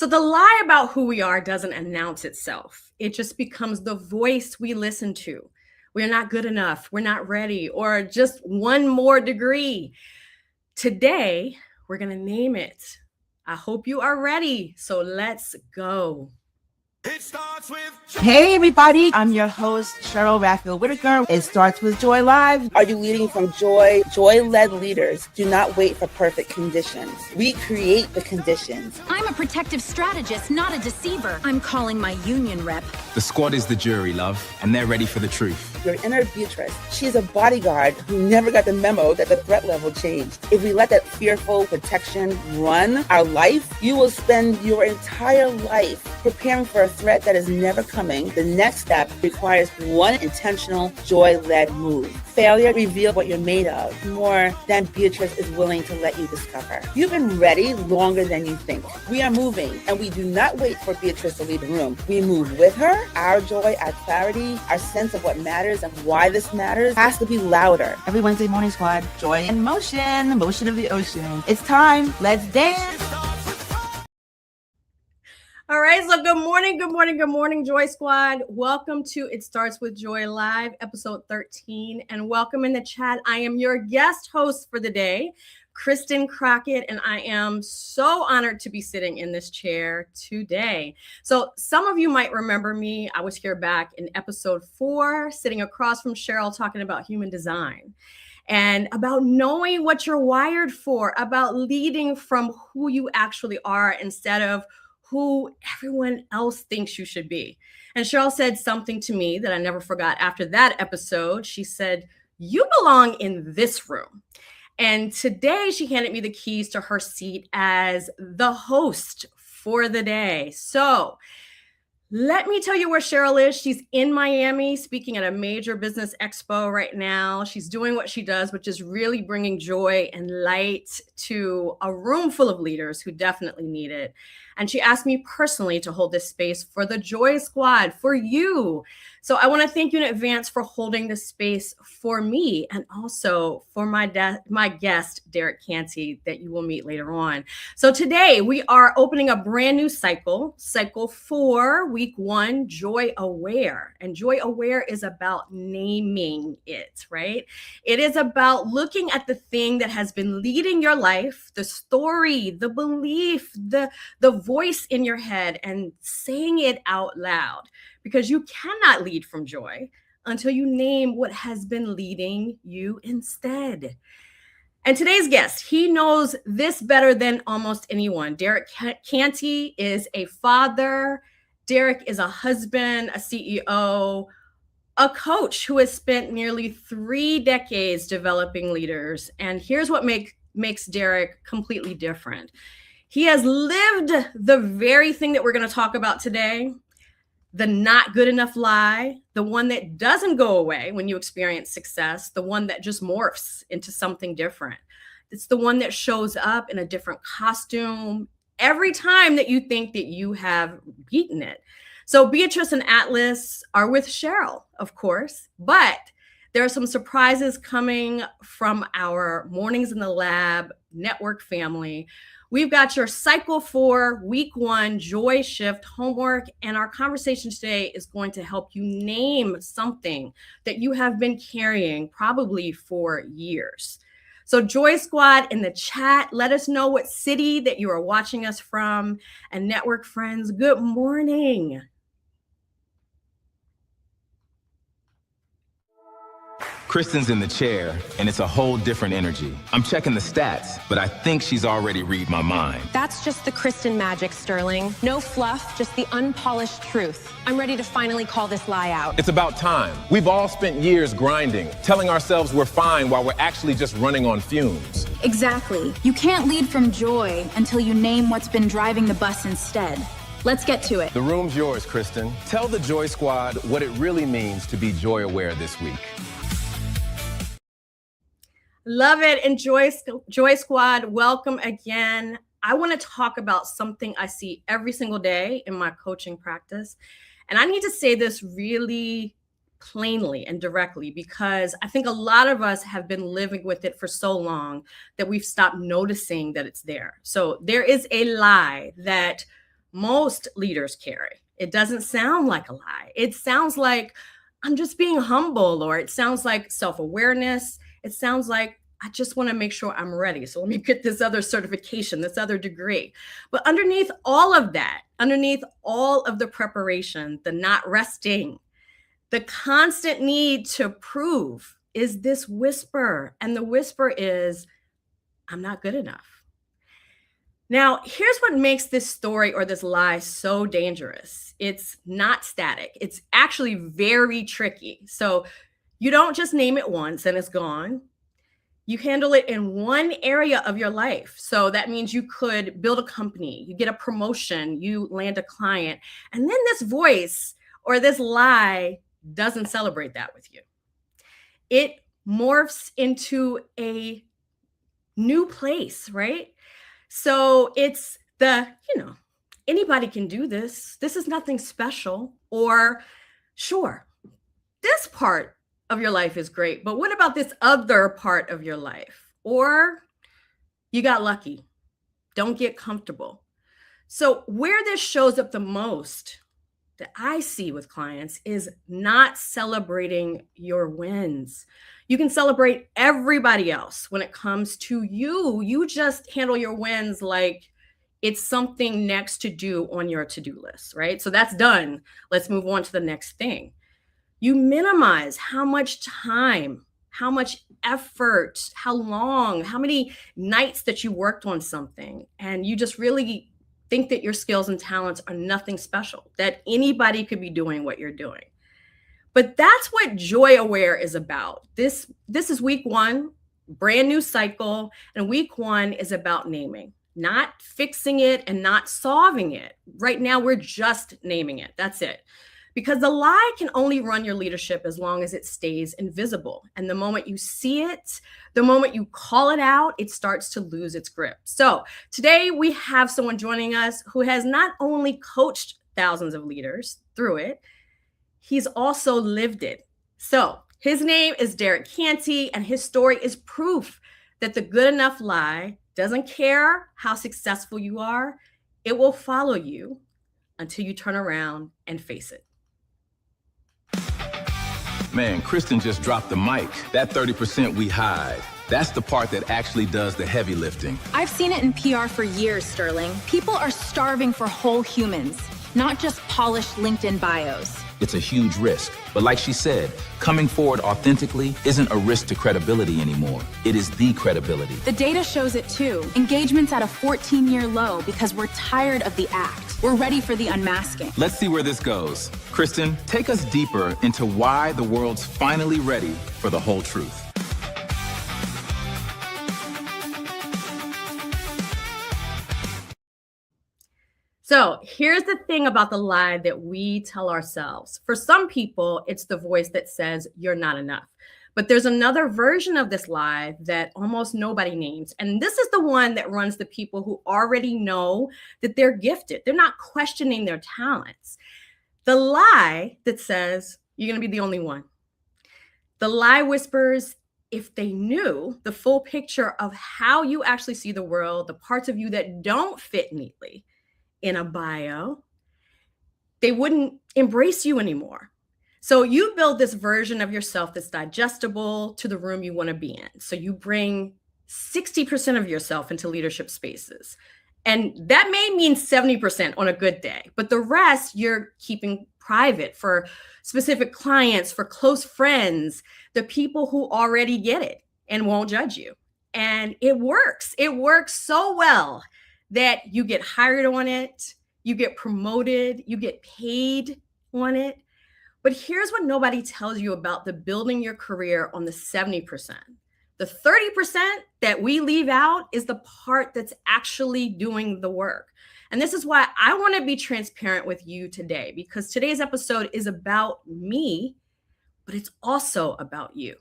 So the lie about who we are doesn't announce itself. It just becomes the voice we listen to. We're not good enough. We're not ready, or just one more degree. Today, we're going to name it. I hope you are ready. So let's go. It starts with Hey everybody, I'm your host, Sheryl Raphael Whitaker. It starts with Joy Live. Are you leading from joy? Joy-led leaders do not wait for perfect conditions. We create the conditions. I'm a protective strategist, not a deceiver. I'm calling my union rep. The squad is the jury, love, and they're ready for the truth. Your inner Beatrice, she's a bodyguard who never got the memo that the threat level changed. If we let that fearful protection run our life, you will spend your entire life preparing for a threat that is never coming. The next step requires one intentional, joy-led move. Failure reveals what you're made of more than Beatrice is willing to let you discover. You've been ready longer than you think. We are moving, and we do not wait for Beatrice to leave the room. We move with her. Our joy, our clarity, our sense of what matters and why this matters has to be louder. Every Wednesday morning squad, joy in motion, motion of the ocean. It's time. Let's dance. All right, so good morning, Joy Squad. Welcome to It Starts with Joy Live, episode 13, and welcome in the chat. I am your guest host for the day, Kristen Crockett, and I am so honored to be sitting in this chair today. So some of you might remember me. I was here back in episode 4, sitting across from Sheryl, talking about human design and about knowing what you're wired for, about leading from who you actually are instead of who everyone else thinks you should be. And Sheryl said something to me that I never forgot after that episode. She said, "You belong in this room." And today she handed me the keys to her seat as the host for the day. So let me tell you where Sheryl is. She's in Miami speaking at a major business expo right now. She's doing what she does, which is really bringing joy and light to a room full of leaders who definitely need it. And she asked me personally to hold this space for the Joy Squad, for you. So I want to thank you in advance for holding this space for me and also for my guest, Derek Canty, that you will meet later on. So today we are opening a brand new cycle 4, week 1, Joy Aware. And Joy Aware is about naming it, right? It is about looking at the thing that has been leading your life, the story, the belief, the voice in your head, and saying it out loud, because you cannot lead from joy until you name what has been leading you instead. And today's guest, he knows this better than almost anyone. Derek Canty is a father. Derek is a husband, a CEO, a coach who has spent nearly 3 decades developing leaders. And here's what makes Derek completely different. He has lived the very thing that we're going to talk about today, the not good enough lie, the one that doesn't go away when you experience success, the one that just morphs into something different. It's the one that shows up in a different costume every time that you think that you have beaten it. So Beatrice and Atlas are with Sheryl, of course, but there are some surprises coming from our Mornings in the Lab network family. We've got your cycle 4, week 1, joy shift homework, and our conversation today is going to help you name something that you have been carrying probably for years. So Joy Squad in the chat, let us know what city that you are watching us from, and network friends, good morning. Kristen's in the chair, and it's a whole different energy. I'm checking the stats, but I think she's already read my mind. That's just the Kristen magic, Sterling. No fluff, just the unpolished truth. I'm ready to finally call this lie out. It's about time. We've all spent years grinding, telling ourselves we're fine while we're actually just running on fumes. Exactly. You can't lead from joy until you name what's been driving the bus instead. Let's get to it. The room's yours, Kristen. Tell the Joy Squad what it really means to be joy aware this week. Love it. And Joy Squad, welcome again. I want to talk about something I see every single day in my coaching practice. And I need to say this really plainly and directly, because I think a lot of us have been living with it for so long that we've stopped noticing that it's there. So there is a lie that most leaders carry. It doesn't sound like a lie. It sounds like I'm just being humble, or it sounds like self-awareness. It sounds like I just want to make sure I'm ready. So let me get this other certification, this other degree. But underneath all of that, underneath all of the preparation, the not resting, the constant need to prove is this whisper. And the whisper is, I'm not good enough. Now, here's what makes this story or this lie so dangerous. It's not static. It's actually very tricky. So you don't just name it once and it's gone. You handle it in one area of your life. So that means you could build a company, you get a promotion, you land a client, and then this voice or this lie doesn't celebrate that with you. It morphs into a new place, right? So it's anybody can do this. This is nothing special. Or sure, this part of your life is great, but what about this other part of your life? Or you got lucky. Don't get comfortable. So where this shows up the most that I see with clients is not celebrating your wins. You can celebrate everybody else when it comes to you. You just handle your wins like it's something next to do on your to-do list, right? So that's done. Let's move on to the next thing. You minimize how much time, how much effort, how long, how many nights that you worked on something. And you just really think that your skills and talents are nothing special, that anybody could be doing what you're doing. But that's what Joy Aware is about. This is week 1, brand new cycle. And week 1 is about naming, not fixing it and not solving it. Right now, we're just naming it. That's it. Because the lie can only run your leadership as long as it stays invisible. And the moment you see it, the moment you call it out, it starts to lose its grip. So today we have someone joining us who has not only coached thousands of leaders through it, he's also lived it. So his name is Canty, and his story is proof that the good enough lie doesn't care how successful you are. It will follow you until you turn around and face it. Man, Kristen just dropped the mic. That 30% we hide. That's the part that actually does the heavy lifting. I've seen it in PR for years, Sterling. People are starving for whole humans, not just polished LinkedIn bios. It's a huge risk. But like she said, coming forward authentically isn't a risk to credibility anymore. It is the credibility. The data shows it too. Engagement's at a 14-year low because we're tired of the act. We're ready for the unmasking. Let's see where this goes. Kristen, take us deeper into why the world's finally ready for the whole truth. So here's the thing about the lie that we tell ourselves. For some people, it's the voice that says you're not enough. But there's another version of this lie that almost nobody names. And this is the one that runs the people who already know that they're gifted. They're not questioning their talents. The lie that says you're going to be the only one. The lie whispers, if they knew the full picture of how you actually see the world, the parts of you that don't fit neatly in a bio, they wouldn't embrace you anymore. So you build this version of yourself that's digestible to the room you want to be in. So you bring 60% of yourself into leadership spaces. And that may mean 70% on a good day, but the rest you're keeping private for specific clients, for close friends, the people who already get it and won't judge you. And it works. It works so well that you get hired on it, you get promoted, you get paid on it. But here's what nobody tells you about the building your career on the 70%. The 30% that we leave out is the part that's actually doing the work. And this is why I want to be transparent with you today, because today's episode is about me, but it's also about you.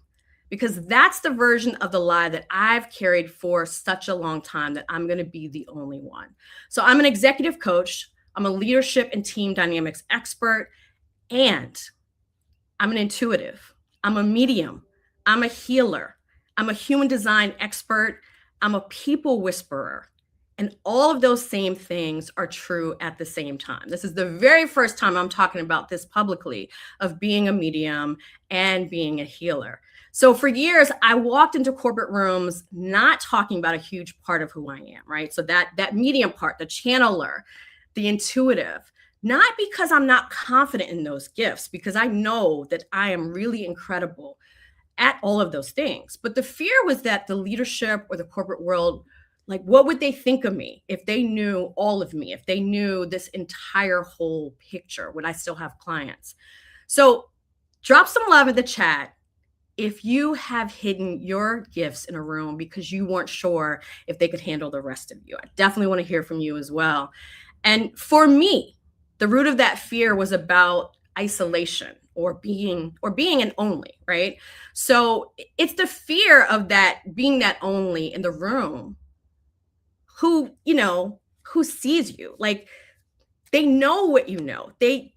Because that's the version of the lie that I've carried for such a long time, that I'm going to be the only one. So I'm an executive coach. I'm a leadership and team dynamics expert. And I'm an intuitive. I'm a medium. I'm a healer. I'm a human design expert. I'm a people whisperer. And all of those same things are true at the same time. This is the very first time I'm talking about this publicly, of being a medium and being a healer. So for years, I walked into corporate rooms not talking about a huge part of who I am, right? So that medium part, the channeler, the intuitive, not because I'm not confident in those gifts, because I know that I am really incredible at all of those things. But the fear was that the leadership or the corporate world, like, what would they think of me if they knew all of me, if they knew this entire whole picture? Would I still have clients? So drop some love in the chat if you have hidden your gifts in a room because you weren't sure if they could handle the rest of you. I definitely want to hear from you as well. And for me, the root of that fear was about isolation or being an only, right? So it's the fear of that, being that only in the room who sees you. Like, they know what you know. They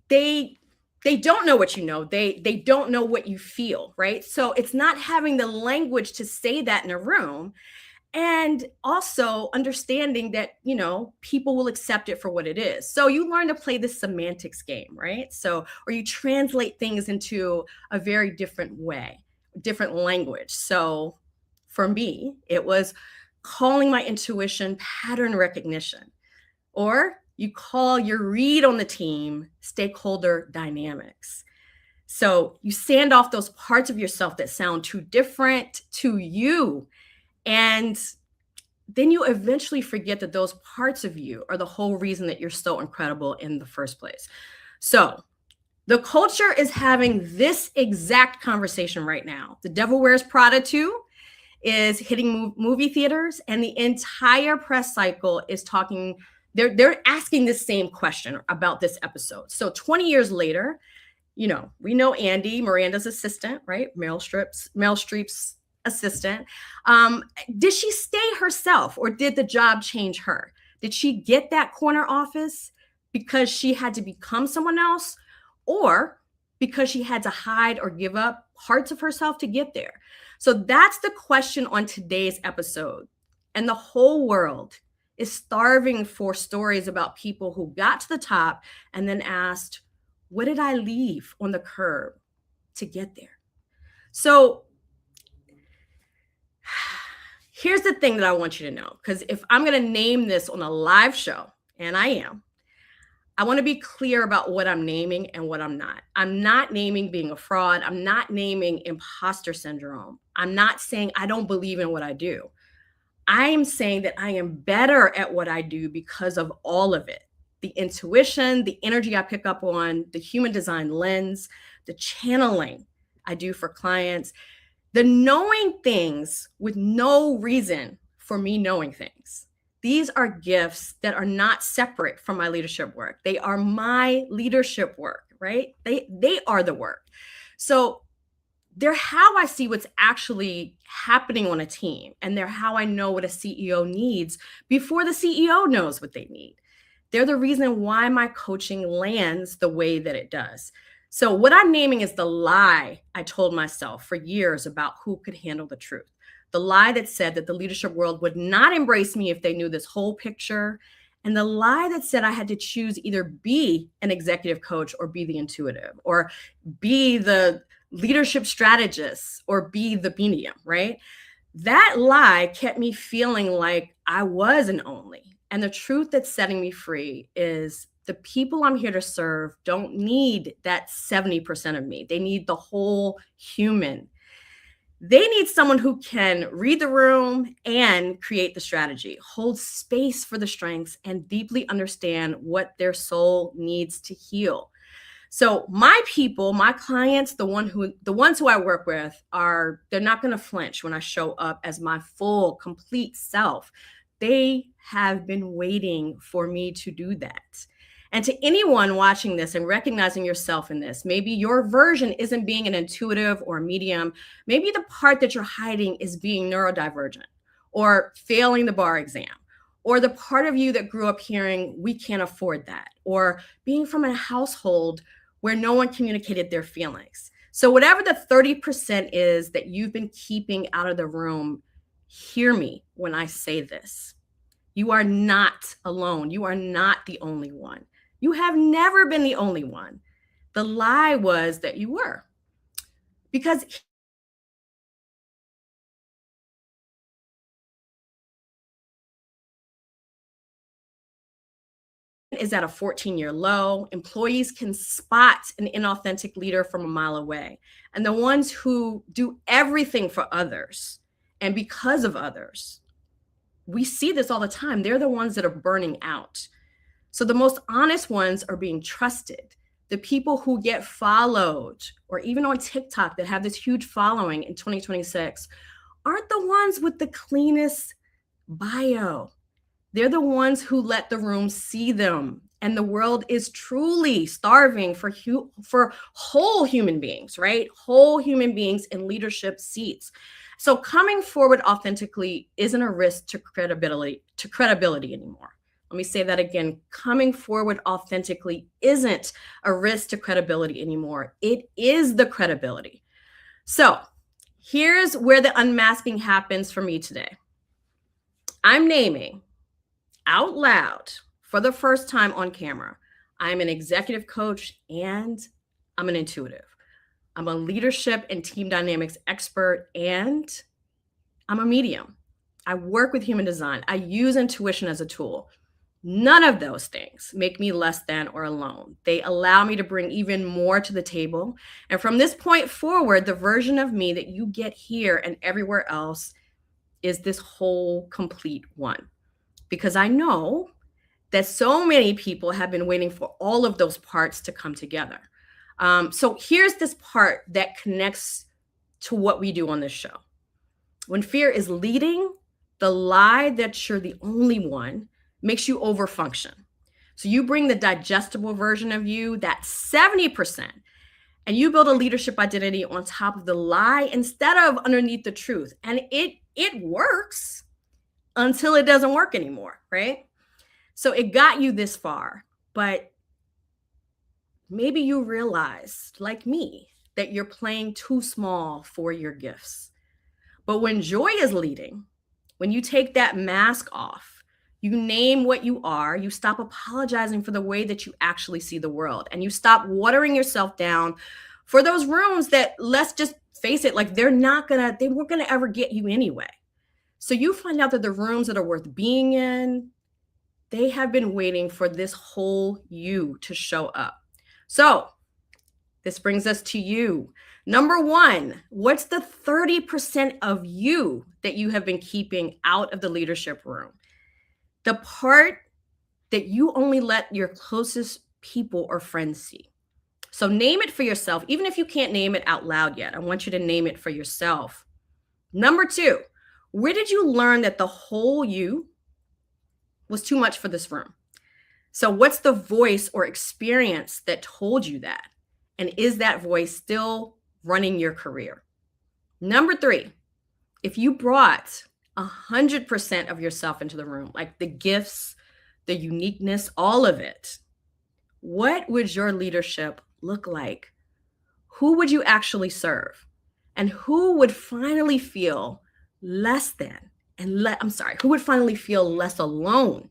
don't know what you know. They don't know what you feel, right? So it's not having the language to say that in a room, and also understanding that, people will accept it for what it is. So you learn to play this semantics game, right? So, or you translate things into a very different way, different language. So for me, it was calling my intuition pattern recognition, or you call your read on the team stakeholder dynamics. So you sand off those parts of yourself that sound too different to you. And then you eventually forget that those parts of you are the whole reason that you're so incredible in the first place. So the culture is having this exact conversation right now. The Devil Wears Prada 2 is hitting movie theaters, and the entire press cycle is talking. They're asking the same question about this episode. So 20 years later, we know Andy, Miranda's assistant, right? Meryl Streep's assistant. Did she stay herself, or did the job change her? Did she get that corner office because she had to become someone else, or because she had to hide or give up parts of herself to get there? So that's the question on today's episode. And the whole world is starving for stories about people who got to the top and then asked, what did I leave on the curb to get there? So here's the thing that I want you to know, because if I'm going to name this on a live show, and I want to be clear about what I'm naming and what I'm not. I'm not naming being a fraud. I'm not naming imposter syndrome. I'm not saying I don't believe in what I do. I am saying that I am better at what I do because of all of it. The intuition, the energy I pick up on, the human design lens, the channeling I do for clients, the knowing things with no reason for me knowing things. These are gifts that are not separate from my leadership work. They are my leadership work, right? They are the work. So they're how I see what's actually happening on a team, and they're how I know what a CEO needs before the CEO knows what they need. They're the reason why my coaching lands the way that it does. So what I'm naming is the lie I told myself for years about who could handle the truth. The lie that said that the leadership world would not embrace me if they knew this whole picture. And the lie that said I had to choose either be an executive coach or be the intuitive, or be the leadership strategist or be the medium, right? That lie kept me feeling like I was an only. And the truth that's setting me free is the people I'm here to serve don't need that 70% of me. They need the whole human. They need someone who can read the room and create the strategy, hold space for the strengths, and deeply understand what their soul needs to heal. So my people, my clients, the ones who I work with they're not going to flinch when I show up as my full, complete self. They have been waiting for me to do that. And to anyone watching this and recognizing yourself in this, maybe your version isn't being an intuitive or a medium. Maybe the part that you're hiding is being neurodivergent or failing the bar exam, or the part of you that grew up hearing, we can't afford that, or being from a household where no one communicated their feelings. So whatever the 30% is that you've been keeping out of the room, hear me when I say this. You are not alone. You are not the only one. You have never been the only one. The lie was that you were. Because is at a 14-year low. Employees can spot an inauthentic leader from a mile away. And the ones who do everything for others and because of others, we see this all the time. They're the ones that are burning out. So the most honest ones are being trusted. The people who get followed, or even on TikTok that have this huge following in 2026, aren't the ones with the cleanest bio. They're the ones who let the room see them. And the world is truly starving for whole human beings, right? Whole human beings in leadership seats. So coming forward authentically isn't a risk to credibility anymore. Let me say that again. Coming forward authentically isn't a risk to credibility anymore. It is the credibility. So here's where the unmasking happens for me today. I'm naming out loud for the first time on camera. I'm an executive coach and I'm an intuitive. I'm a leadership and team dynamics expert and I'm a medium. I work with human design. I use intuition as a tool. None of those things make me less than or alone. They allow me to bring even more to the table. And from this point forward, the version of me that you get here and everywhere else is this whole complete one. Because I know that so many people have been waiting for all of those parts to come together. So here's this part that connects to what we do on this show. When fear is leading, the lie that you're the only one makes you overfunction. So you bring the digestible version of you, that 70%, and you build a leadership identity on top of the lie instead of underneath the truth. And it works until it doesn't work anymore, right? So it got you this far, but maybe you realized, like me, that you're playing too small for your gifts. But when joy is leading, when you take that mask off, you name what you are, you stop apologizing for the way that you actually see the world, and you stop watering yourself down for those rooms that, let's just face it, like they weren't gonna ever get you anyway. So you find out that the rooms that are worth being in, they have been waiting for this whole you to show up. So this brings us to you. Number one, what's the 30% of you that you have been keeping out of the leadership room? The part that you only let your closest people or friends see. So name it for yourself, even if you can't name it out loud yet. I want you to name it for yourself. Number two, where did you learn that the whole you was too much for this room? So what's the voice or experience that told you that? And is that voice still running your career? Number three, if you brought 100% of yourself into the room, like the gifts, the uniqueness, all of it, what would your leadership look like? Who would you actually serve? And who would finally feel less than who would finally feel less alone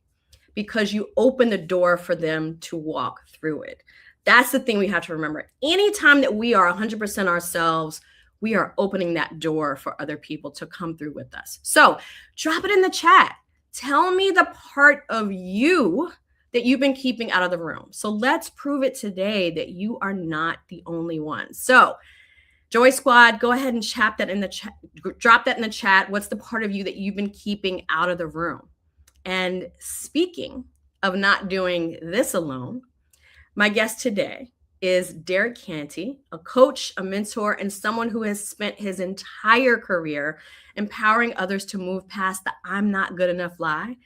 because you open the door for them to walk through it? That's the thing we have to remember. Anytime that we are 100% ourselves, we are opening that door for other people to come through with us. So drop it in the chat. Tell me the part of you that you've been keeping out of the room. So let's prove it today that you are not the only one. So Joy Squad, go ahead and drop that in the chat. What's the part of you that you've been keeping out of the room? And speaking of not doing this alone, my guest today is Derek Canty, a coach, a mentor, and someone who has spent his entire career empowering others to move past the I'm not good enough lie.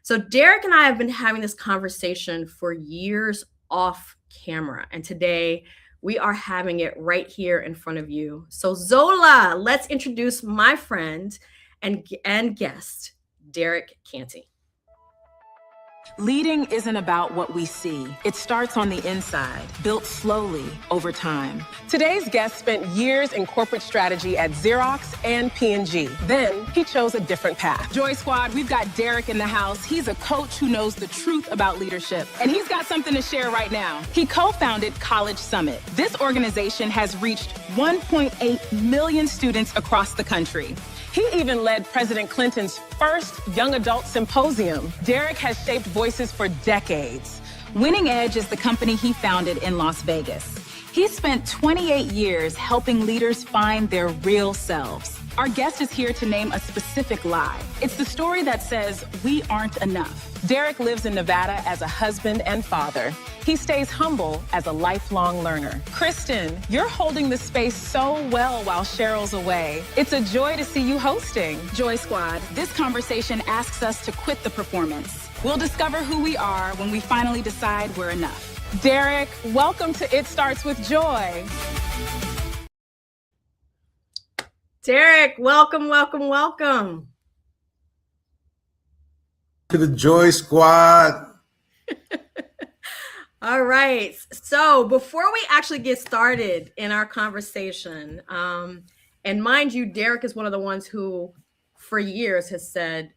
So Derek and I have been having this conversation for years off camera, and today we are having it right here in front of you. So Zola, let's introduce my friend and guest, Derek Canty. Leading isn't about what we see. It starts on the inside, built slowly over time. Today's guest spent years in corporate strategy at Xerox and P&G. Then he chose a different path. Joy Squad, we've got Derek in the house. He's a coach who knows the truth about leadership, and he's got something to share right now. He co-founded College Summit. This organization has reached 1.8 million students across the country. He even led President Clinton's first young adult symposium. Derek has shaped voices for decades. Winning Edge is the company he founded in Las Vegas. He spent 28 years helping leaders find their real selves. Our guest is here to name a specific lie. It's the story that says we aren't enough. Derek lives in Nevada as a husband and father. He stays humble as a lifelong learner. Kristen, you're holding the space so well while Sheryl's away. It's a joy to see you hosting. Joy Squad, this conversation asks us to quit the performance. We'll discover who we are when we finally decide we're enough. Derek, welcome to It Starts With Joy. Derek, welcome, welcome, welcome. To the Joy Squad. All right. So before we actually get started in our conversation, and mind you, Derek is one of the ones who for years has said,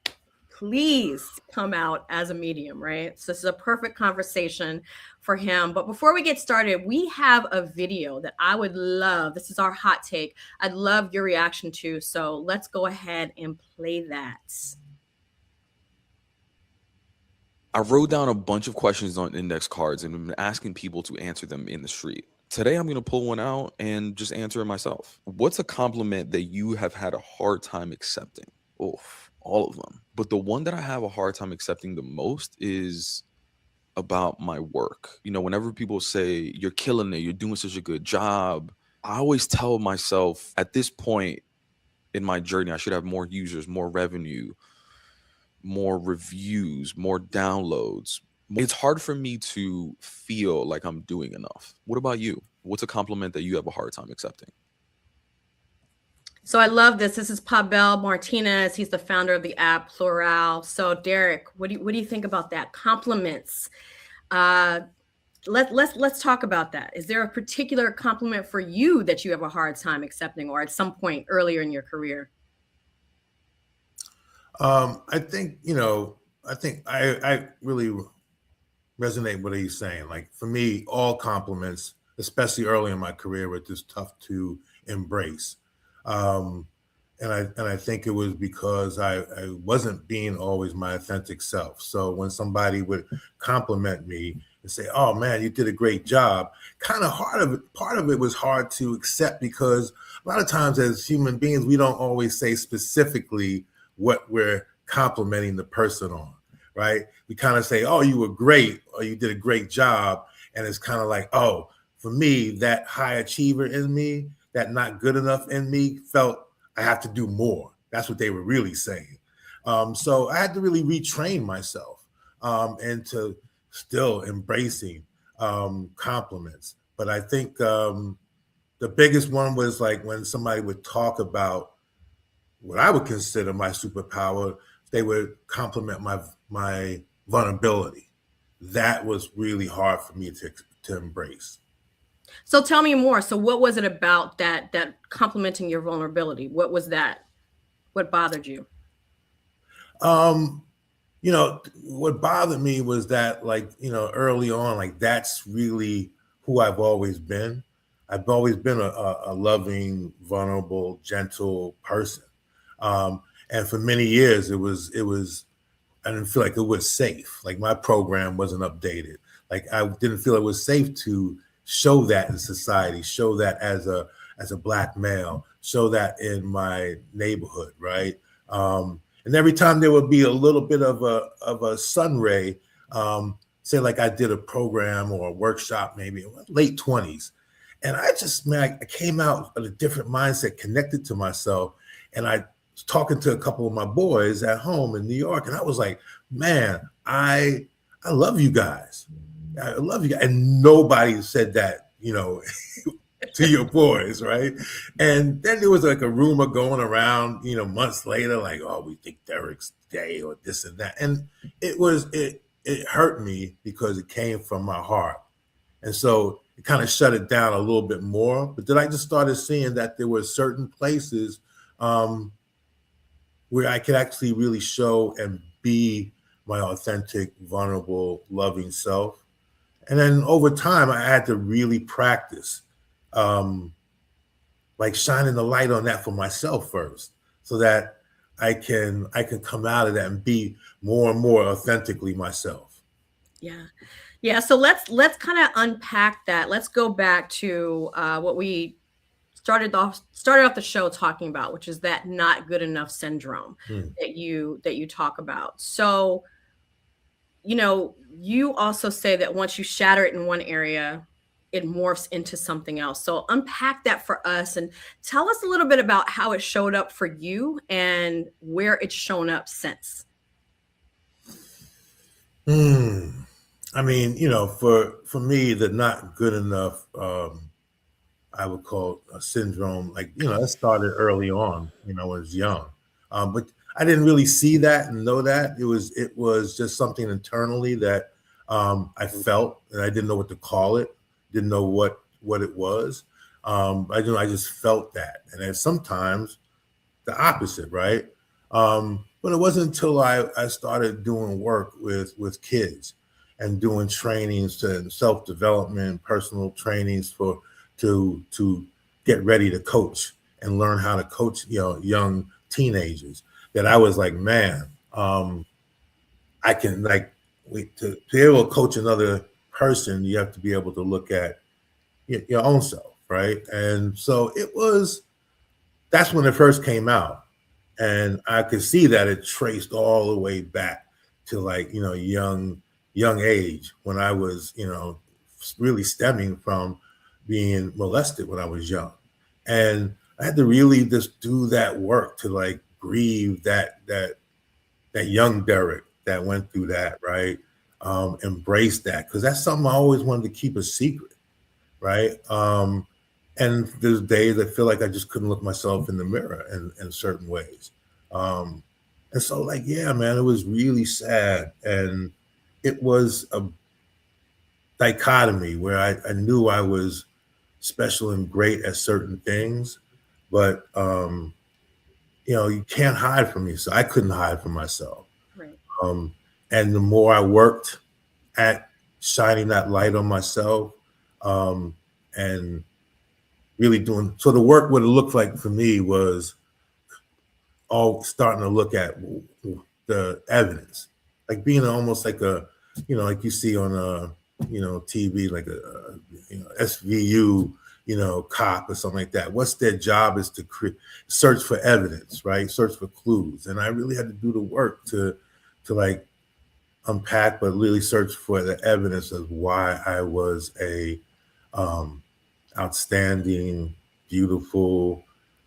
please come out as a medium, right? So this is a perfect conversation for him. But before we get started, we have a video that I would love. This is our hot take. I'd love your reaction to. So let's go ahead and play that. I wrote down a bunch of questions on index cards and been asking people to answer them in the street. Today, I'm going to pull one out and just answer it myself. What's a compliment that you have had a hard time accepting? Oof, all of them. But the one that I have a hard time accepting the most is about my work. You know, whenever people say, you're killing it, you're doing such a good job, I always tell myself at this point in my journey, I should have more users, more revenue, more reviews, more downloads. It's hard for me to feel like I'm doing enough. What about you? What's a compliment that you have a hard time accepting? So I love this. This is Pavel Martinez. He's the founder of the app Plural. So Derek, what do you think about that? Compliments. Let's talk about that. Is there a particular compliment for you that you have a hard time accepting, or at some point earlier in your career? I think I really resonate with what he's saying. Like for me, all compliments, especially early in my career, were just tough to embrace. And I think it was because I wasn't being always my authentic self. So when somebody would compliment me and say, "Oh man, you did a great job," kind of part of it was hard to accept, because a lot of times as human beings, we don't always say specifically what we're complimenting the person on, right? We kind of say, "Oh, you were great," or "You did a great job." And it's kind of like, oh, for me, that high achiever in me, that not good enough in me, felt I have to do more. That's what they were really saying. So I had to really retrain myself into still embracing compliments. But I think the biggest one was like when somebody would talk about what I would consider my superpower, they would compliment my vulnerability. That was really hard for me to embrace. So tell me more. So what was it about that complimenting your vulnerability? What was that? What bothered you? What bothered me was that, like, early on, like, that's really who I've always been. I've always been a loving, vulnerable, gentle person. And for many years, it was, I didn't feel like it was safe. Like my program wasn't updated. Like I didn't feel it was safe to show that in society, show that as a Black male, show that in my neighborhood, right? And every time there would be a little bit of a sun ray, say like I did a program or a workshop, maybe late 20s. And I came out of a different mindset, connected to myself. And I was talking to a couple of my boys at home in New York. And I was like, man, I love you guys. I love you guys. And nobody said that, to your boys, right? And then there was like a rumor going around, months later, like, oh, we think Derek's gay or this and that. And it it hurt me because it came from my heart. And so it kind of shut it down a little bit more. But then I just started seeing that there were certain places where I could actually really show and be my authentic, vulnerable, loving self. And then over time, I had to really practice, like shining the light on that for myself first, so that I can come out of that and be more and more authentically myself. Yeah. Yeah. So let's kind of unpack that. Let's go back to what we started off the show talking about, which is that not good enough syndrome that you talk about. So, you also say that once you shatter it in one area, it morphs into something else. So unpack that for us and tell us a little bit about how it showed up for you and where it's shown up since. I mean, for me, the not good enough, I would call a syndrome, like, it started early on, when I was young. But I didn't really see that and know that. It was just something internally that I felt, and I didn't know what to call it, didn't know what it was. I just felt that. And then sometimes the opposite, right? But it wasn't until I started doing work with kids and doing trainings to self-development, personal trainings to get ready to coach and learn how to coach, young teenagers, that I was like, man, I can, like, to be able to coach another person, you have to be able to look at your own self, right? And so that's when it first came out. And I could see that it traced all the way back to, like, young age, when I was, really stemming from being molested when I was young. And I had to really just do that work to, like, grieve that young Derek that went through that, right? Embrace that, because that's something I always wanted to keep a secret, right? And there's days I feel like I just couldn't look myself in the mirror in certain ways. And so, like, yeah, man, it was really sad. And it was a dichotomy where I knew I was special and great at certain things, but you can't hide from me. So I couldn't hide from myself. Right. And the more I worked at shining that light on myself, and really doing, so the work, what it looked like for me was all starting to look at the evidence, like being almost like a, like you see on TV, like a SVU, cop or something like that. What's their job is to search for evidence, right? Search for clues. And I really had to do the work to like unpack, but really search for the evidence of why I was a outstanding, beautiful,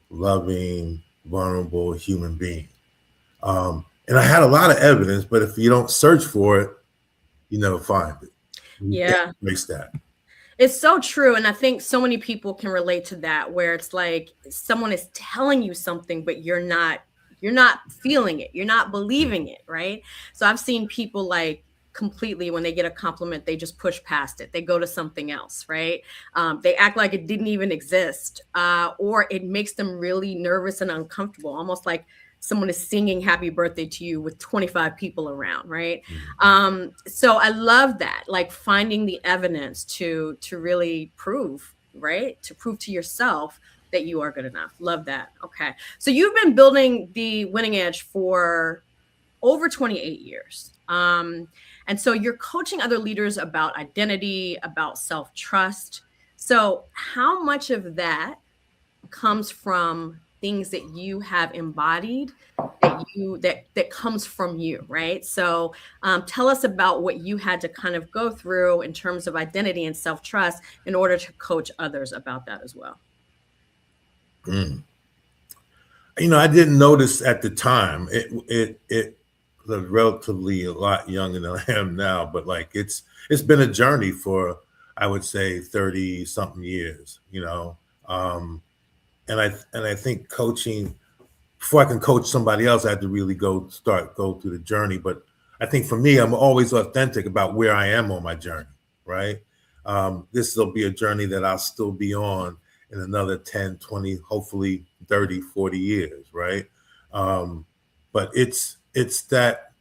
loving, vulnerable human being. And I had a lot of evidence, but if you don't search for it, you never find it. Yeah. Makes that. It's so true. And I think so many people can relate to that, where it's like someone is telling you something, but you're not feeling it. You're not believing it. Right. So I've seen people, like, completely, when they get a compliment, they just push past it. They go to something else. Right. They act like it didn't even exist, or it makes them really nervous and uncomfortable, almost like someone is singing happy birthday to you with 25 people around, right? So I love that, like, finding the evidence to really prove, right? To prove to yourself that you are good enough. Love that. Okay. So you've been building the Winning Edge for over 28 years. And so you're coaching other leaders about identity, about self-trust. So how much of that comes from things that you have embodied, that comes from you, right? So tell us about what you had to kind of go through in terms of identity and self-trust in order to coach others about that as well. I didn't notice at the time. It was relatively a lot younger than I am now, but, like, it's been a journey for, I would say, 30 something years, and I think coaching, before I can coach somebody else, I had to really go through the journey. But I think for me, I'm always authentic about where I am on my journey, right? This will be a journey that I'll still be on in another 10, 20, hopefully 30, 40 years, right? But it's that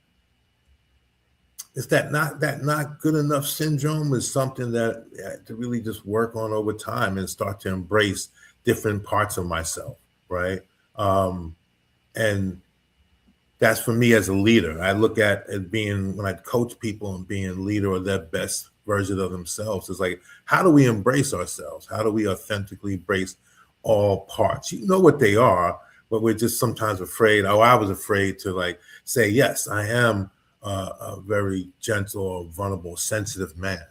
not good enough syndrome is something that I have to really just work on over time and start to embrace different parts of myself, right? And that's for me as a leader. I look at it being, when I coach people and being a leader or their best version of themselves, it's like, how do we embrace ourselves? How do we authentically embrace all parts? You know what they are, but we're just sometimes afraid. Oh, I was afraid to like say, yes, I am a very gentle, vulnerable, sensitive man.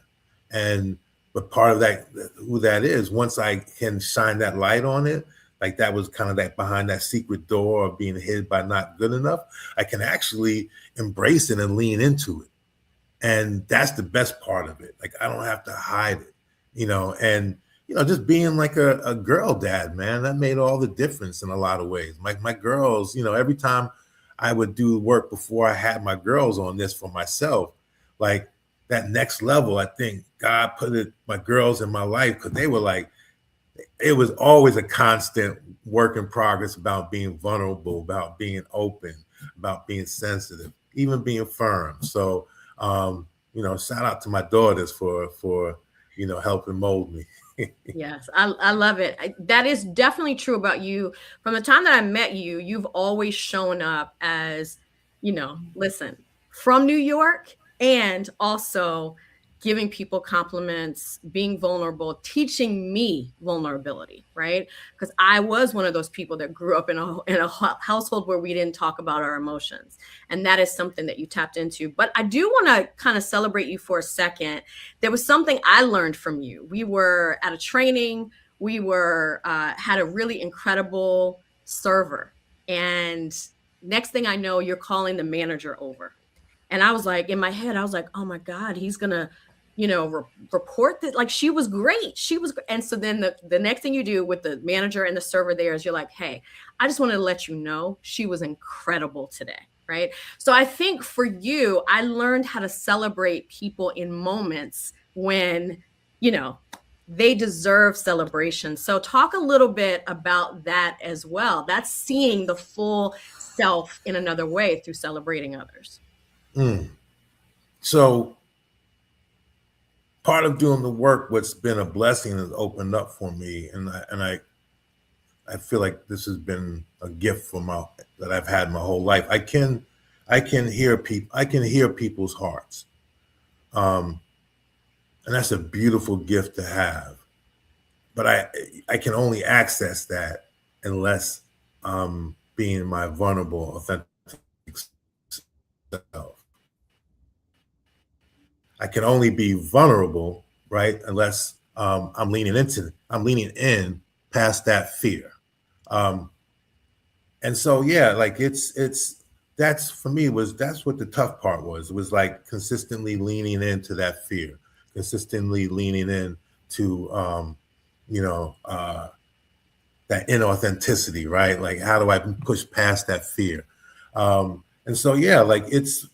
But part of that, who that is, once I can shine that light on it, like that was kind of that behind that secret door of being hid by not good enough, I can actually embrace it and lean into it. And that's the best part of it. Like, I don't have to hide it, and, just being like a girl dad, man, that made all the difference in a lot of ways. My girls, every time I would do work before I had my girls on this for myself, like that next level, I think God put my girls in my life because they were like, it was always a constant work in progress about being vulnerable, about being open, about being sensitive, even being firm. So, shout out to my daughters for helping mold me. Yes, I love it. That is definitely true about you. From the time that I met you, you've always shown up as, listen, from New York, and also giving people compliments, being vulnerable, teaching me vulnerability, right? Because I was one of those people that grew up in a household where we didn't talk about our emotions. And that is something that you tapped into. But I do want to kind of celebrate you for a second. There was something I learned from you. We were at a training. We had a really incredible server. And next thing I know, you're calling the manager over. And I was like, in my head, I was like, oh my God, he's going to, report that. Like, she was great. And so then the next thing you do with the manager and the server there is you're like, hey, I just wanted to let you know she was incredible today. Right. So I think for you, I learned how to celebrate people in moments when, they deserve celebration. So talk a little bit about that as well. That's seeing the full self in another way through celebrating others. So part of doing the work, what's been a blessing, has opened up for me, and I feel like this has been a gift that I've had my whole life. I can hear people. I can hear people's hearts, and that's a beautiful gift to have. But I can only access that unless being my vulnerable, authentic self. I can only be vulnerable, right? Unless I'm leaning in past that fear. And so, yeah, like that's for me that's what the tough part was. It was like consistently leaning into that fear, consistently leaning in to, that inauthenticity, right? Like, how do I push past that fear? And so, yeah, like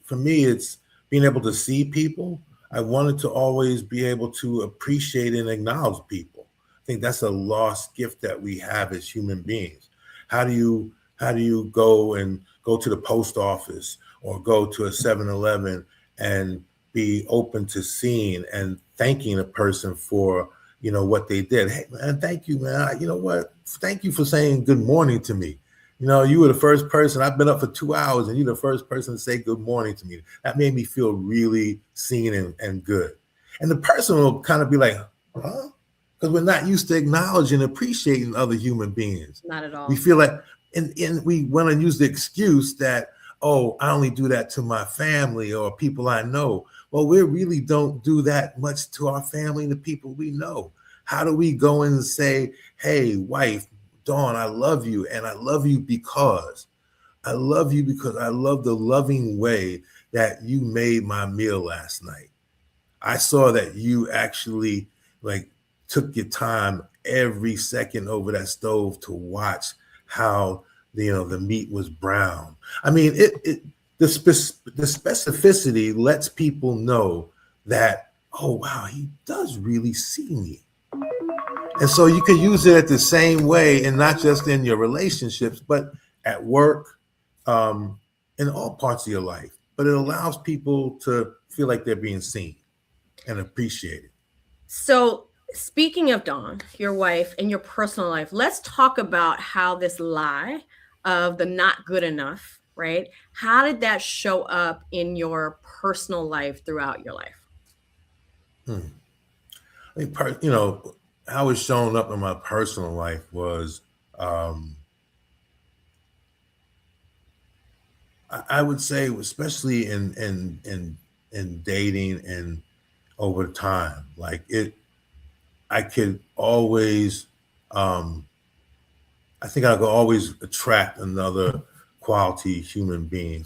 for me, it's being able to see people. I wanted to always be able to appreciate and acknowledge people. I think that's a lost gift that we have as human beings. How do you go to the post office or go to a 7-Eleven and be open to seeing and thanking a person for, what they did? Hey, man, thank you, man. You know what? Thank you for saying good morning to me. You were the first person. I've been up for 2 hours and you're the first person to say good morning to me. That made me feel really seen and good. And the person will kind of be like, huh? Because we're not used to acknowledging and appreciating other human beings. Not at all. We feel like, and we want to use the excuse that, oh, I only do that to my family or people I know. Well, we really don't do that much to our family and the people we know. How do we go in and say, hey, wife, Dawn, I love you. And I love you because I love the loving way that you made my meal last night. I saw that you actually took your time every second over that stove to watch how the meat was brown. I mean, the specificity lets people know that, oh, wow, he does really see me. And so you can use it the same way, and not just in your relationships, but at work, in all parts of your life. But it allows people to feel like they're being seen and appreciated. So speaking of Dawn, your wife, and your personal life, let's talk about how this lie of the not good enough, right? How did that show up in your personal life throughout your life? I think, how it's shown up in my personal life was, I would say, especially in dating and over time, like I could always, I think I could always attract another quality human being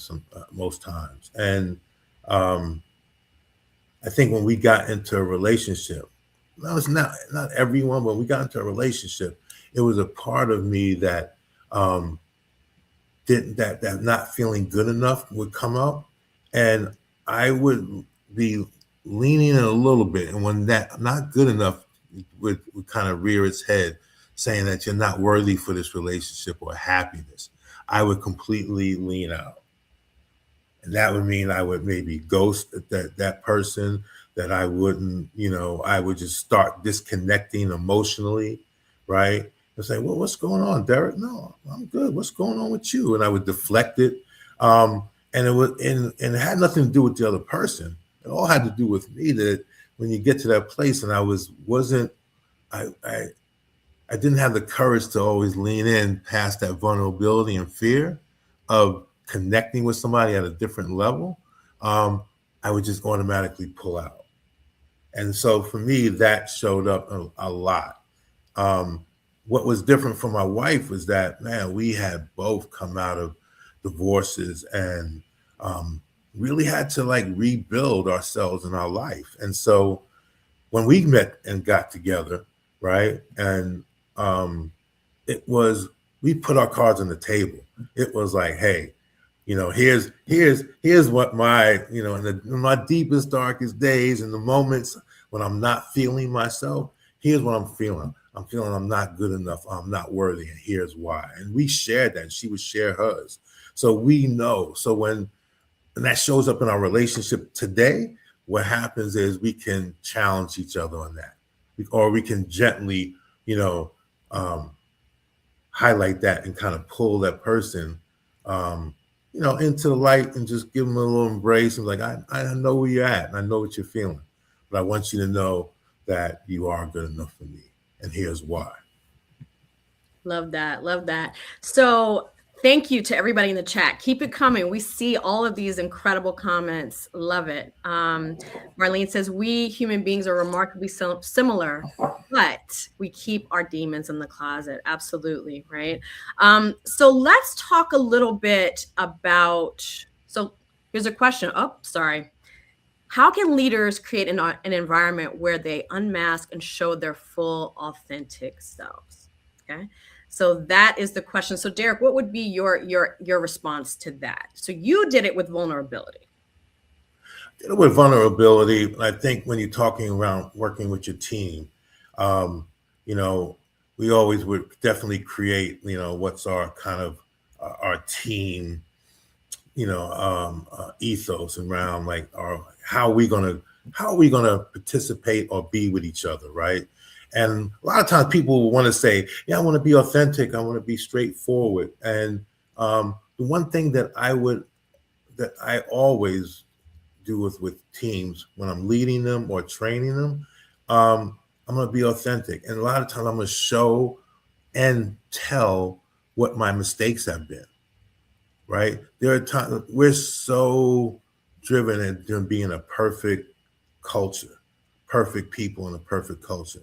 most times. And I think when we got into a relationship, no, it's not everyone, but we got into a relationship, it was a part of me that that not feeling good enough would come up, and I would be leaning in a little bit. And when that not good enough would kind of rear its head, saying that you're not worthy for this relationship or happiness, I would completely lean out. And that would mean I would maybe ghost that person, that I wouldn't, I would just start disconnecting emotionally, right? And say, well, what's going on, Derek? No, I'm good. What's going on with you? And I would deflect it. And it had nothing to do with the other person. It all had to do with me, that when you get to that place, and I didn't have the courage to always lean in past that vulnerability and fear of connecting with somebody at a different level, I would just automatically pull out. And so for me, that showed up a lot. What was different for my wife was that, man, we had both come out of divorces and really had to rebuild ourselves in our life. And so when we met and got together, right, and we put our cards on the table. It was like, hey, here's what my, in my deepest, darkest days, and the moments when I'm not feeling myself, here's what I'm feeling. I'm feeling I'm not good enough. I'm not worthy. And here's why. And we shared that, and she would share hers. So we know. So when that shows up in our relationship today, what happens is we can challenge each other on that, or we can gently, highlight that and kind of pull that person, into the light, and just give them a little embrace and I know where you're at, and I know what you're feeling, but I want you to know that you are good enough for me, and here's why. Love that. Love that. So thank you to everybody in the chat. Keep it coming. We see all of these incredible comments. Love it. Marlene says, we human beings are remarkably similar, but we keep our demons in the closet. Absolutely. Right. So let's talk a little bit about, so here's a question. Oh, sorry. How can leaders create an environment where they unmask and show their full, authentic selves? Okay. So that is the question. So Derek, what would be your response to that? So you did it with vulnerability. Did it with vulnerability. I think when you're talking around working with your team, we always would definitely create, what's our kind of our team, ethos around how are we gonna participate or be with each other, right? And a lot of times people want to say, yeah, I want to be authentic. I want to be straightforward. And the one thing that I always do with teams when I'm leading them or training them, I'm going to be authentic. And a lot of times I'm going to show and tell what my mistakes have been, right? There are times we're so driven at being a perfect culture, perfect people in a perfect culture.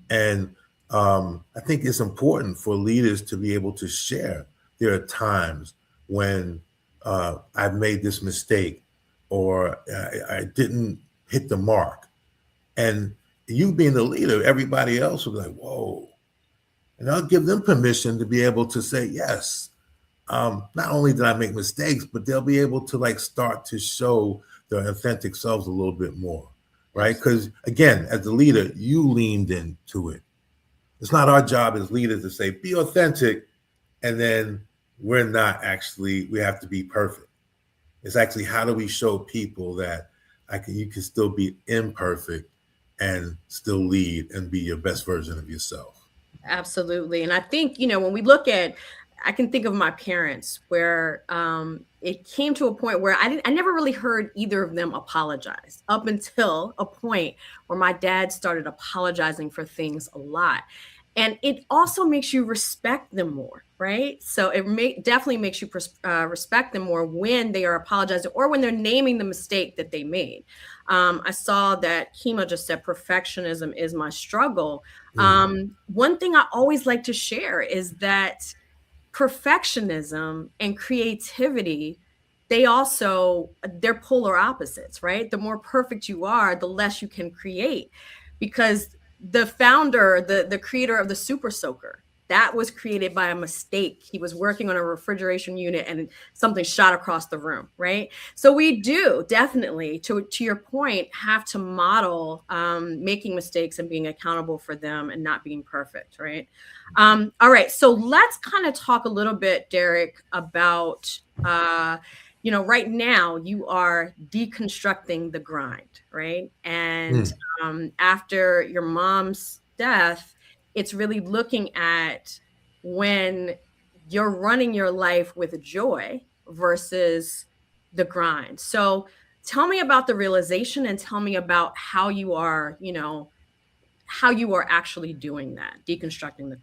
And I think it's important for leaders to be able to share. There are times when I've made this mistake, or I didn't hit the mark. And you being the leader, everybody else will be like, whoa. And I'll give them permission to be able to say, yes, not only did I make mistakes, but they'll be able to like start to show their authentic selves a little bit more, right? Because again, as the leader, you leaned into it. It's not our job as leaders to say, be authentic, and then we have to be perfect. It's actually, how do we show people that you can still be imperfect and still lead and be your best version of yourself? Absolutely. And I think, when we look at, I can think of my parents where it came to a point where I never really heard either of them apologize up until a point where my dad started apologizing for things a lot. And it also makes you respect them more, right? So it definitely makes you respect them more when they are apologizing or when they're naming the mistake that they made. I saw that Kima just said perfectionism is my struggle. One thing I always like to share is that perfectionism and creativity, they're polar opposites, right? The more perfect you are, the less you can create, because the founder, the creator of the Super Soaker, that was created by a mistake. He was working on a refrigeration unit and something shot across the room, right? So we do definitely, to your point, have to model making mistakes and being accountable for them and not being perfect, right? All right, so let's kind of talk a little bit, Derek, about right now you are deconstructing the grind, right? And after your mom's death, it's really looking at when you're running your life with joy versus the grind. So tell me about the realization and tell me about how you are actually doing that, deconstructing the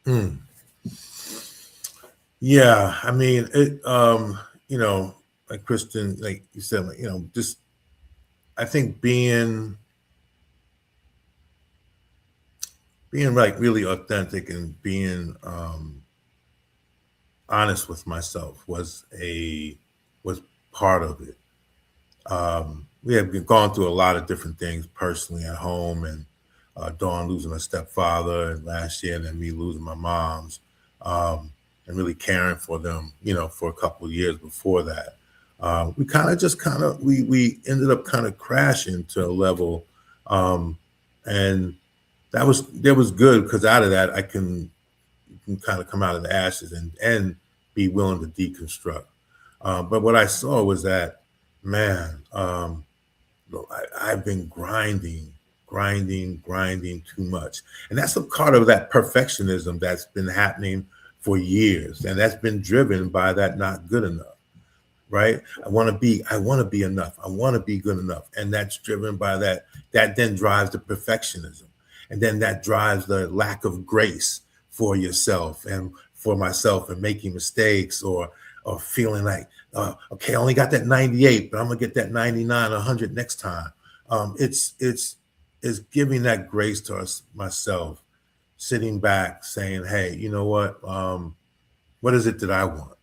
grind. Yeah, I mean, it, like Kristen, like you said, like, just, I think being like really authentic and being honest with myself was part of it. We have gone through a lot of different things personally at home, and Dawn losing her stepfather, and last year, and then me losing my mom's, and really caring for them, for a couple of years before that. We we ended up kind of crashing to a level, and that was good, because out of that I can kind of come out of the ashes and be willing to deconstruct. But what I saw was that, man, I've been grinding too much, and that's a part of that perfectionism that's been happening for years, and that's been driven by that not good enough. Right? I want to be enough. I want to be good enough. And that's driven by that. That then drives the perfectionism. And then that drives the lack of grace for yourself and for myself, and making mistakes or feeling like, okay, I only got that 98, but I'm gonna get that 99, 100 next time. It's giving that grace to myself, sitting back saying, hey, you know what is it that I want?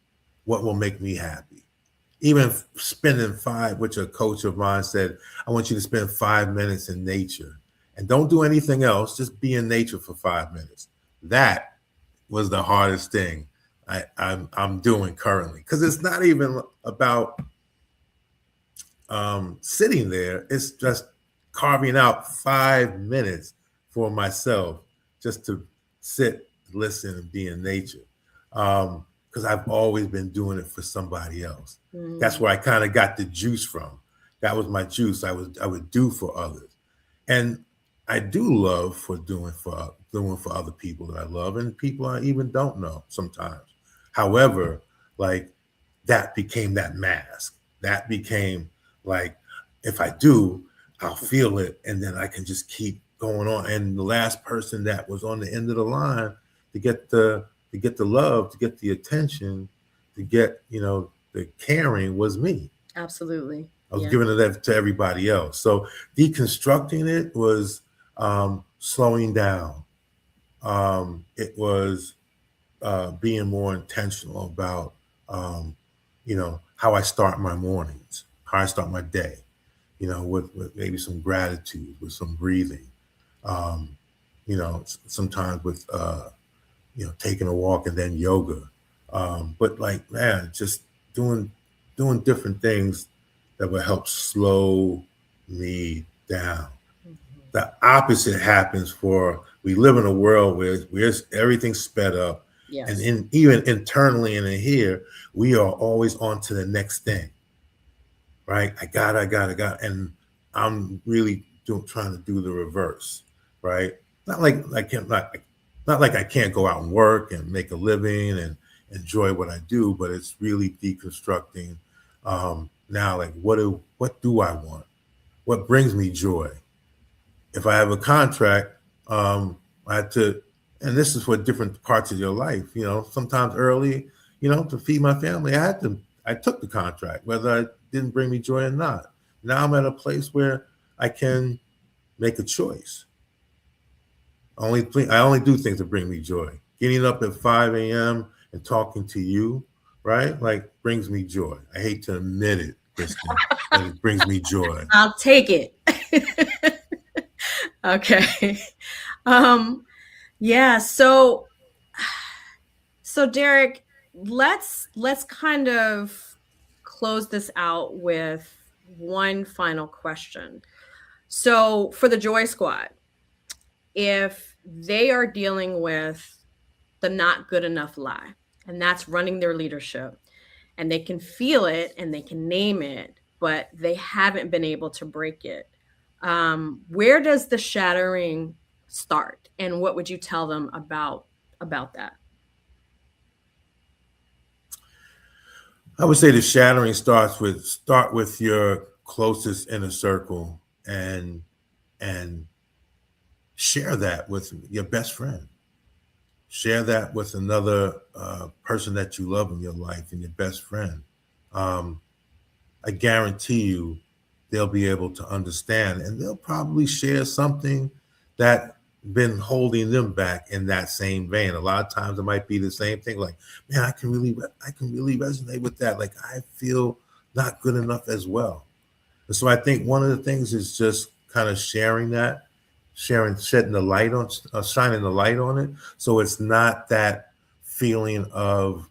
What will make me happy? Even spending which a coach of mine said, I want you to spend 5 minutes in nature and don't do anything else. Just be in nature for 5 minutes. That was the hardest thing I'm doing currently, because it's not even about sitting there. It's just carving out 5 minutes for myself just to sit, listen, and be in nature. Because I've always been doing it for somebody else. That's where I kind of got the juice from. That was my juice. I would do for others, and I do love doing for other people that I love, and people I even don't know sometimes. However, like, that became that mask. That became like, if I do, I'll feel it, and then I can just keep going on. And the last person that was on the end of the line to get the love, to get the attention, to get, the caring was me. Absolutely. I was giving it to everybody else. So deconstructing it was slowing down. It was being more intentional about, how I start my mornings, how I start my day, with maybe some gratitude, with some breathing, sometimes with, taking a walk and then yoga, But like, man, just doing different things that will help slow me down. The opposite happens for, we live in a world where everything's sped up. Yes. And even internally and in here, we are always on to the next thing, right? I got. And I'm really trying to do the reverse, right? Not like I can't go out and work and make a living and enjoy what I do, but it's really deconstructing now, like what do I want? What brings me joy? If I have a contract, I have to, and this is for different parts of your life, sometimes early, to feed my family, I took the contract, whether it didn't bring me joy or not. Now I'm at a place where I can make a choice. I only do things that bring me joy. Getting up at 5 a.m. and talking to you, right? Like, brings me joy. I hate to admit it, Kristen, but it brings me joy. I'll take it. Okay. Yeah. So Derek, let's kind of close this out with one final question. So for the Joy Squad, if they are dealing with the not good enough lie, and that's running their leadership, and they can feel it and they can name it, but they haven't been able to break it, where does the shattering start? And what would you tell them about that? I would say the shattering start with your closest inner circle and share that with your best friend. Share that with another person that you love in your life and your best friend. I guarantee you they'll be able to understand, and they'll probably share something that been holding them back in that same vein. A lot of times it might be the same thing, like, man, I can really resonate with that. Like, I feel not good enough as well. And so I think one of the things is just kind of shedding the light on, shining the light on it. So it's not that feeling of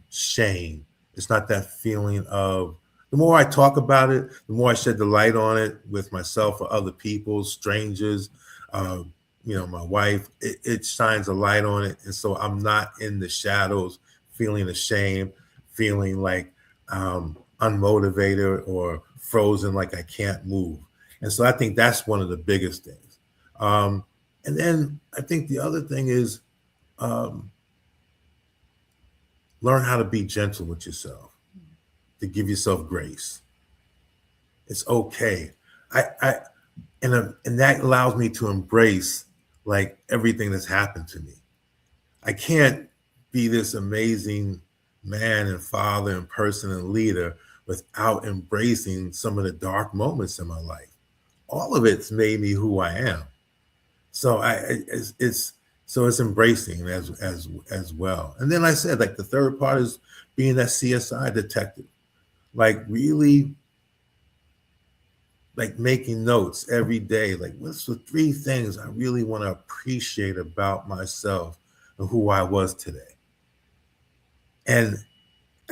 shame. It's not that feeling of, the more I talk about it, the more I shed the light on it with myself or other people, strangers, my wife, it shines a light on it. And so I'm not in the shadows feeling ashamed, feeling like unmotivated or frozen, like I can't move. And so I think that's one of the biggest things. And then I think the other thing is learn how to be gentle with yourself, to give yourself grace. It's okay. And that allows me to embrace like everything that's happened to me. I can't be this amazing man and father and person and leader without embracing some of the dark moments in my life. All of it's made me who I am. So it's embracing as well. And then I said, like, the third part is being that CSI detective, like really like making notes every day. Like, what's the 3 things I really want to appreciate about myself and who I was today? And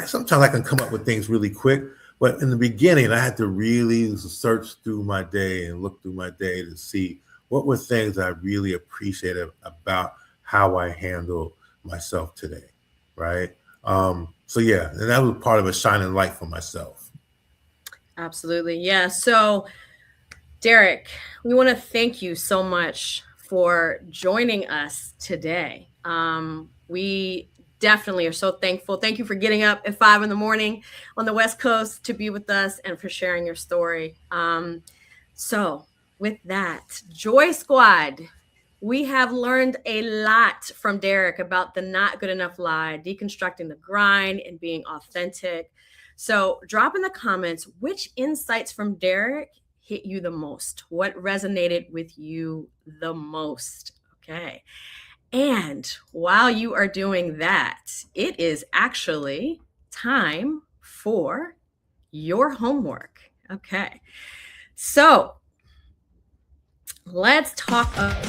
sometimes I can come up with things really quick, but in the beginning, I had to really search through my day and look through my day to see what were things I really appreciated about how I handle myself today, right? So yeah, and that was part of a shining light for myself. Absolutely. Yeah. So, Derek, we want to thank you so much for joining us today. We definitely are so thankful. Thank you for getting up at 5 a.m. on the West Coast to be with us and for sharing your story. So with that, Joy Squad, we have learned a lot from Derek about the not good enough lie, deconstructing the grind, and being authentic. So drop in the comments which insights from Derek hit you the most. What resonated with you the most? Okay. And while you are doing that, it is actually time for your homework. Okay. So let's talk about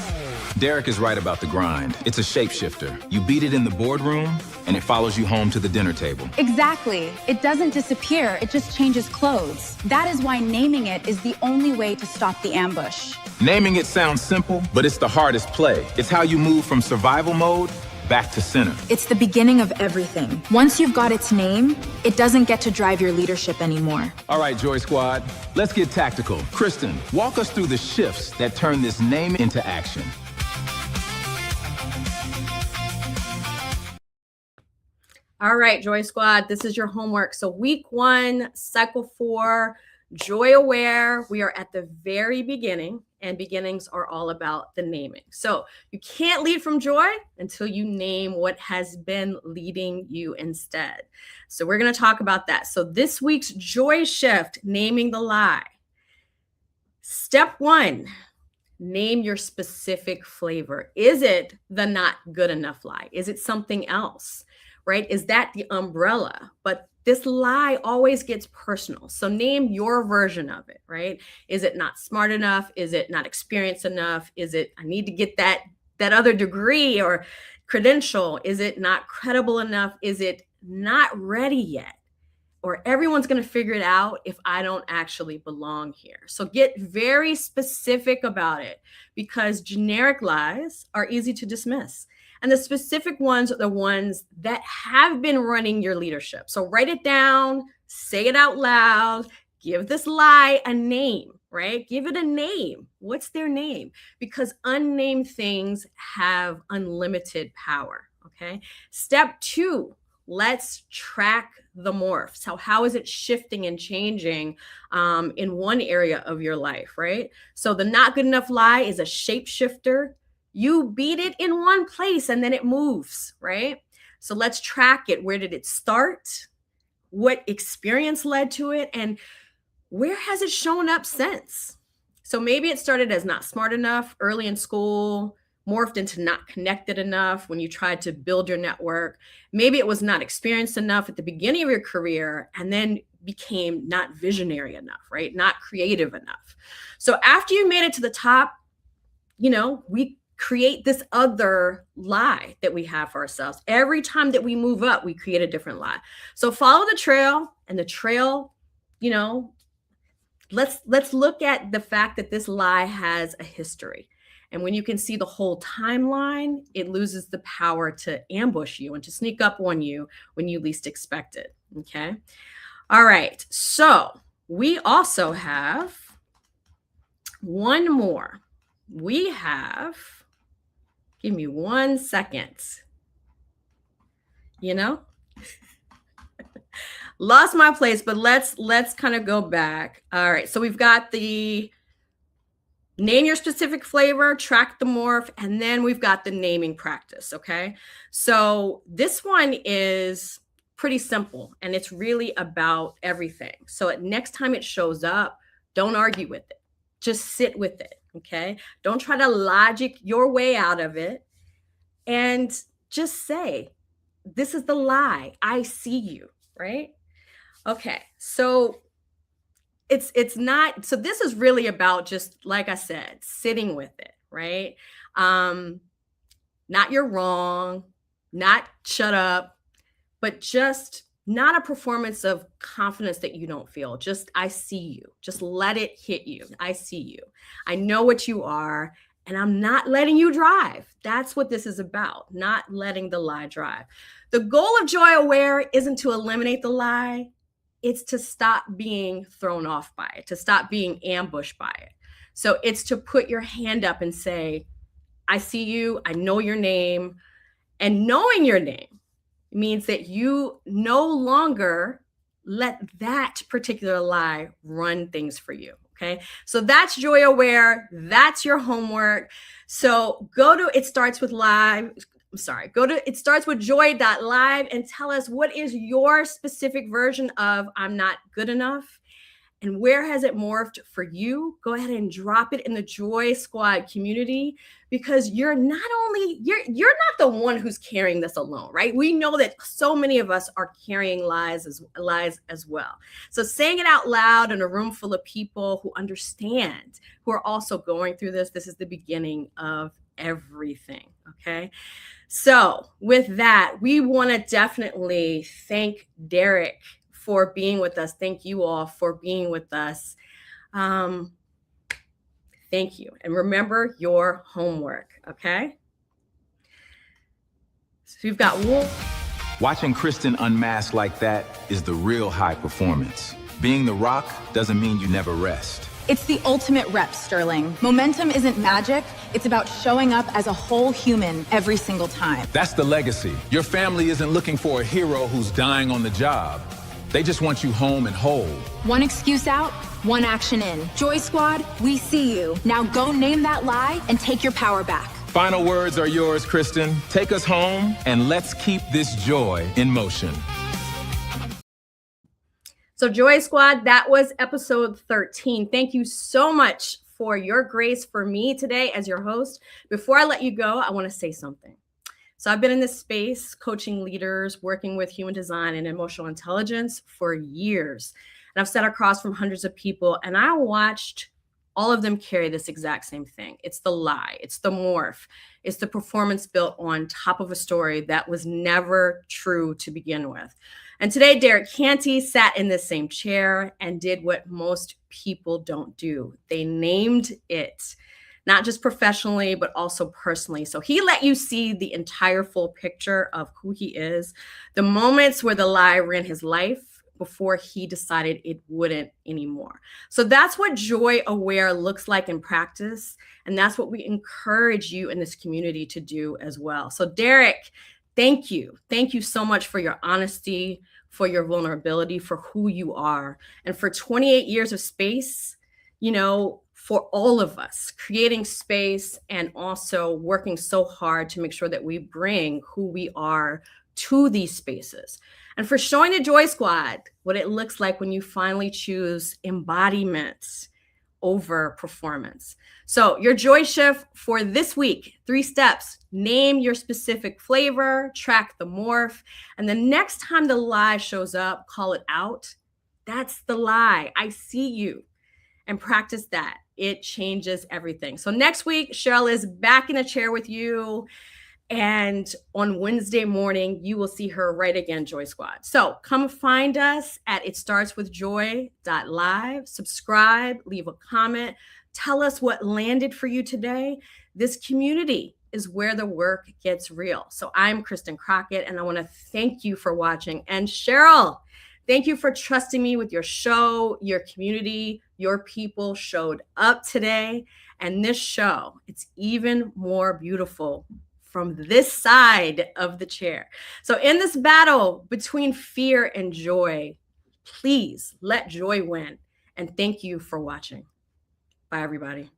Derek is right about the grind. It's a shapeshifter. You beat it in the boardroom, and it follows you home to the dinner table. Exactly. It doesn't disappear, it just changes clothes. That is why naming it is the only way to stop the ambush. Naming it sounds simple, but it's the hardest play. It's how you move from survival mode back to center. It's the beginning of everything. Once you've got its name, it doesn't get to drive your leadership anymore. All right, Joy Squad, let's get tactical. Kristen, walk us through the shifts that turn this name into action. All right, Joy Squad, this is your homework. So week 1, cycle 4, Joy Aware. We are at the very beginning, and beginnings are all about the naming. So you can't lead from joy until you name what has been leading you instead. So we're going to talk about that. So this week's joy shift, naming the lie. Step 1, name your specific flavor. Is it the not good enough lie? Is it something else, right? Is that the umbrella? But this lie always gets personal. So name your version of it, right? Is it not smart enough? Is it not experienced enough? Is it, I need to get that other degree or credential? Is it not credible enough? Is it not ready yet? Or everyone's going to figure it out if I don't actually belong here. So get very specific about it, because generic lies are easy to dismiss. And the specific ones are the ones that have been running your leadership. So write it down, say it out loud, give this lie a name, right? Give it a name. What's their name? Because unnamed things have unlimited power, okay? Step 2, let's track the morph. So how is it shifting and changing in one area of your life, right? So the not good enough lie is a shapeshifter. You beat it in one place and then it moves, right? So let's track it. Where did it start? What experience led to it? And where has it shown up since? So maybe it started as not smart enough early in school, morphed into not connected enough when you tried to build your network. Maybe it was not experienced enough at the beginning of your career and then became not visionary enough, right? Not creative enough. So after you made it to the top, we create this other lie that we have for ourselves. Every time that we move up, we create a different lie. So follow the trail, and the trail, let's look at the fact that this lie has a history. And when you can see the whole timeline, it loses the power to ambush you and to sneak up on you when you least expect it. Okay. All right. So we also have one more. We have, give me 1 second. Lost my place, but let's kind of go back. All right. So we've got the name your specific flavor, track the morph, and then we've got the naming practice. Okay. So this one is pretty simple, and it's really about everything. So next time it shows up, don't argue with it. Just sit with it. Okay. Don't try to logic your way out of it, and just say, this is the lie. I see you. Right. Okay. So it's not, so this is really about, just like I said, sitting with it. Right. Not you're wrong, not shut up, but just not a performance of confidence that you don't feel. Just, I see you. Just let it hit you. I see you. I know what you are, and I'm not letting you drive. That's what this is about, not letting the lie drive. The goal of Joy Aware isn't to eliminate the lie. It's to stop being thrown off by it, to stop being ambushed by it. So it's to put your hand up and say, I see you. I know your name. And knowing your name means that you no longer let that particular lie run things for you. Okay. So that's Joy Aware. That's your homework. So go to It Starts With Joy.live and tell us, what is your specific version of I'm not good enough? And where has it morphed for you? Go ahead and drop it in the Joy Squad community, because you're not the one who's carrying this alone, right? We know that so many of us are carrying lies as well. So saying it out loud in a room full of people who understand, who are also going through this is the beginning of everything. Okay. So with that, we want to definitely thank Derek for being with us. Thank you all for being with us. Thank you. And remember your homework. Okay. So you've got one. Watching Kristen unmask like that is the real high performance. Being the rock doesn't mean you never rest. It's the ultimate rep, Sterling. Momentum isn't magic. It's about showing up as a whole human every single time. That's the legacy. Your family isn't looking for a hero who's dying on the job. They just want you home and whole. One excuse out, one action in. Joy Squad, we see you. Now go name that lie and take your power back. Final words are yours, Kristen. Take us home and let's keep this joy in motion. So Joy Squad, that was episode 13. Thank you so much for your grace for me today as your host. Before I let you go, I want to say something. So I've been in this space, coaching leaders, working with human design and emotional intelligence for years. And I've sat across from hundreds of people, and I watched all of them carry this exact same thing. It's the lie. It's the morph. It's the performance built on top of a story that was never true to begin with. And today, Derek Canty sat in the same chair and did what most people don't do. They named it, not just professionally, but also personally. So he let you see the entire full picture of who he is, the moments where the lie ran his life before he decided it wouldn't anymore. So that's what joy aware looks like in practice. And that's what we encourage you in this community to do as well. So Derek, thank you. Thank you so much for your honesty, for your vulnerability, for who you are, and for 28 years of space, for all of us, creating space and also working so hard to make sure that we bring who we are to these spaces. And for showing the Joy Squad what it looks like when you finally choose embodiment over performance. So your joy shift for this week, 3 steps: name your specific flavor, track the morph, and the next time the lie shows up, call it out. That's the lie. I see you. And practice that. It changes everything. So next week, Sheryl is back in a chair with you. And on Wednesday morning, you will see her right again, Joy Squad. So come find us at itstartswithjoy.live. Subscribe, leave a comment. Tell us what landed for you today. This community is where the work gets real. So I'm Kristen Crockett, and I want to thank you for watching. And Sheryl, thank you for trusting me with your show. Your community, your people showed up today. And this show, it's even more beautiful from this side of the chair. So in this battle between fear and joy, please let joy win. And thank you for watching. Bye, everybody.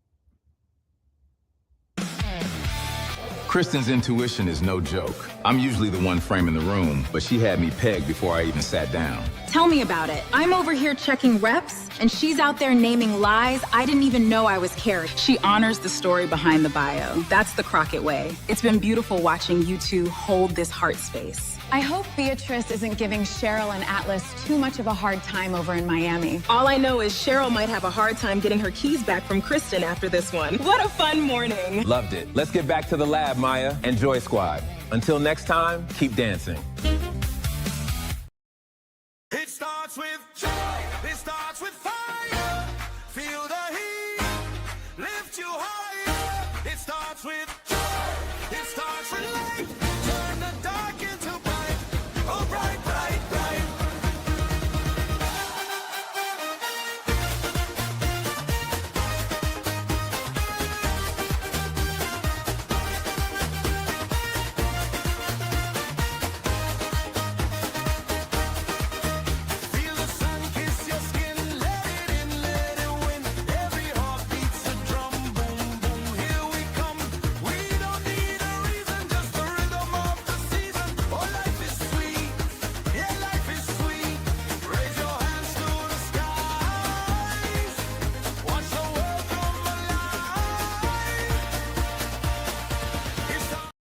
Kristen's intuition is no joke. I'm usually the one framing the room, but she had me pegged before I even sat down. Tell me about it. I'm over here checking reps, and she's out there naming lies I didn't even know I was carrying. She honors the story behind the bio. That's the Crockett way. It's been beautiful watching you two hold this heart space. I hope Beatrice isn't giving Sheryl and Atlas too much of a hard time over in Miami. All I know is Sheryl might have a hard time getting her keys back from Kristen after this one. What a fun morning. Loved it. Let's get back to the lab, Maya, and Joy Squad. Until next time, keep dancing.